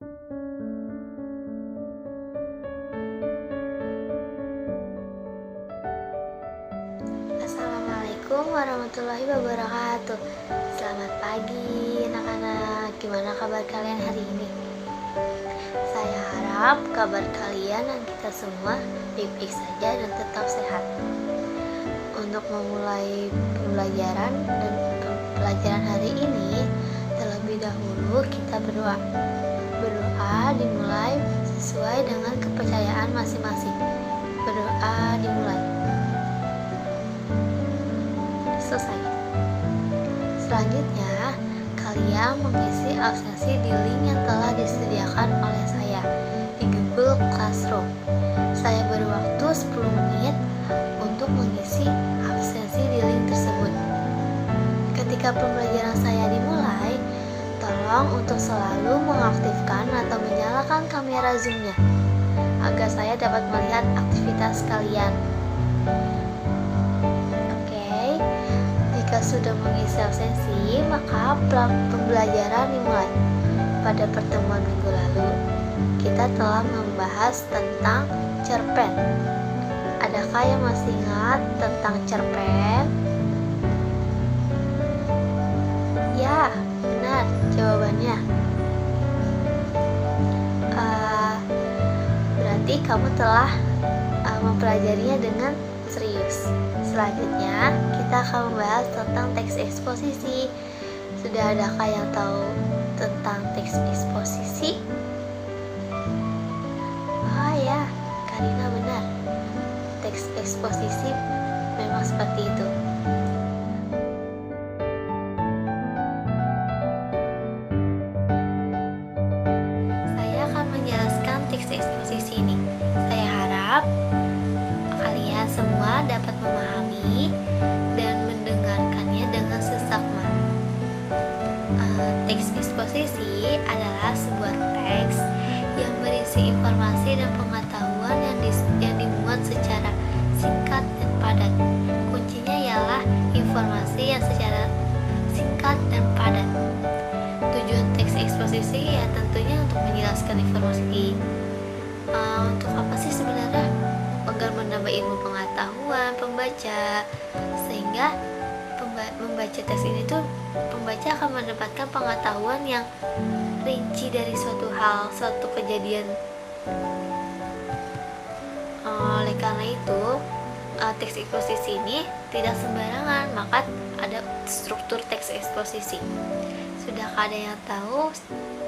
Assalamualaikum warahmatullahi wabarakatuh. Selamat pagi anak-anak. Gimana kabar kalian hari ini? Saya harap kabar kalian dan kita semua baik-baik saja dan tetap sehat. Untuk memulai pembelajaran hari ini, terlebih dahulu kita berdoa. Berdoa dimulai sesuai dengan kepercayaan masing-masing. Berdoa dimulai. Selesai. Selanjutnya, kalian mengisi absensi di link yang telah disediakan oleh saya di Google Classroom. Saya beri waktu 10 menit untuk mengisi absensi di link tersebut. Ketika pembelajaran saya dimulai, tolong untuk selalu mengaktifkan atau menyalakan kamera Zoom-nya agar saya dapat melihat aktivitas kalian. Jika sudah mengisi absensi, maka pembelajaran dimulai. Pada pertemuan minggu lalu, kita telah membahas tentang cerpen. Adakah yang masih ingat tentang cerpen? Ya, benar jawabannya. Berarti kamu telah mempelajarinya dengan serius. Selanjutnya, kita akan membahas tentang teks eksposisi. Sudah adakah yang tahu tentang teks eksposisi? Oh ya, Karina benar. Teks eksposisi memang seperti itu. Saya akan menjelaskan teks eksposisi ini. Saya harap kalian semua dapat memahami dan mendengarkannya dengan seksama. Teks eksposisi adalah sebuah teks yang berisi informasi dan pengetahuan yang dimuat secara singkat dan padat. Kuncinya ialah informasi yang secara singkat dan padat. Tujuan teks eksposisi ya tentunya untuk menjelaskan informasi. Untuk apa sih sebenarnya? Agar menambah ilmu pengetahuan pembaca, sehingga membaca teks ini tuh pembaca akan mendapatkan pengetahuan yang rinci dari suatu hal, suatu kejadian. Oleh karena itu, teks eksposisi ini tidak sembarangan, maka ada struktur teks eksposisi. Sudahkah ada yang tahu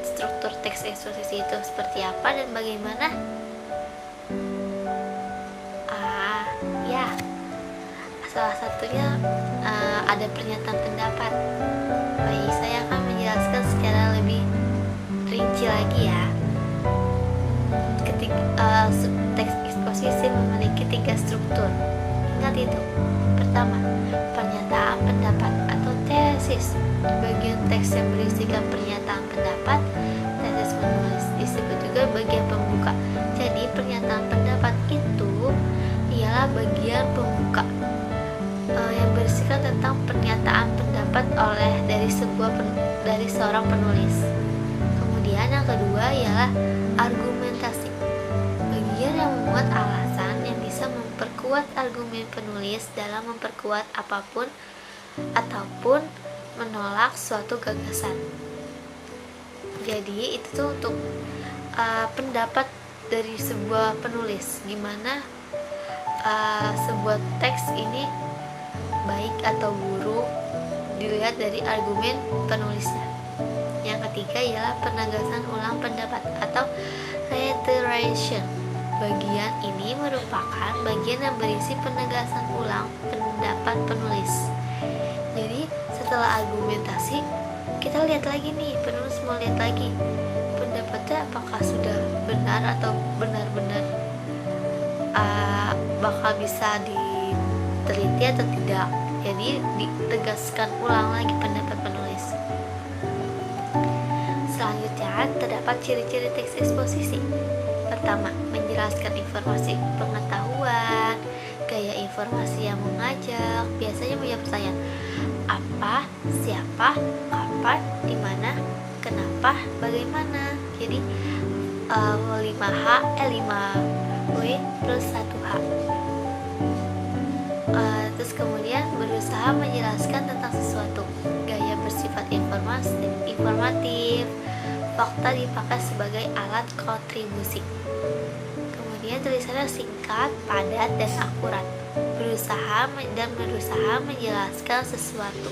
struktur teks eksposisi itu seperti apa dan bagaimana? Salah satunya ada pernyataan pendapat. Baik, saya akan menjelaskan secara lebih rinci lagi ya. Teks eksposisi memiliki 3 struktur. Ingat itu. Pertama, pernyataan pendapat atau tesis. Bagian teks yang berisikan pernyataan pendapat, tesis menulis, disebut juga bagian pembuka. Jadi pernyataan pendapat itu ialah bagian pembuka yang berisikan tentang pernyataan pendapat dari seorang penulis. Kemudian yang kedua ialah argumentasi, bagian yang memuat alasan yang bisa memperkuat argumen penulis dalam memperkuat apapun ataupun menolak suatu gagasan. Jadi itu tuh untuk pendapat dari sebuah penulis, gimana sebuah teks ini baik atau buruk dilihat dari argumen penulisnya. Yang ketiga ialah penegasan ulang pendapat atau reiteration. Bagian ini merupakan bagian yang berisi penegasan ulang pendapat penulis. Jadi setelah argumentasi, kita lihat lagi nih, penulis mau lihat lagi pendapatnya apakah sudah benar atau benar-benar bakal bisa diteliti atau tidak. Jadi ditegaskan ulang lagi pendapat penulis. Selanjutnya terdapat ciri-ciri teks eksposisi. Pertama, menjelaskan informasi pengetahuan, gaya informasi yang mengajak, biasanya punya pertanyaan apa, siapa, kapan, di mana, kenapa, bagaimana. Jadi 5W plus 1H. Terus kemudian berusaha menjelaskan tentang sesuatu. Gaya bersifat informatif. Fakta dipakai sebagai alat kontribusi. Kemudian tulisannya singkat, padat, dan akurat. Berusaha menjelaskan sesuatu.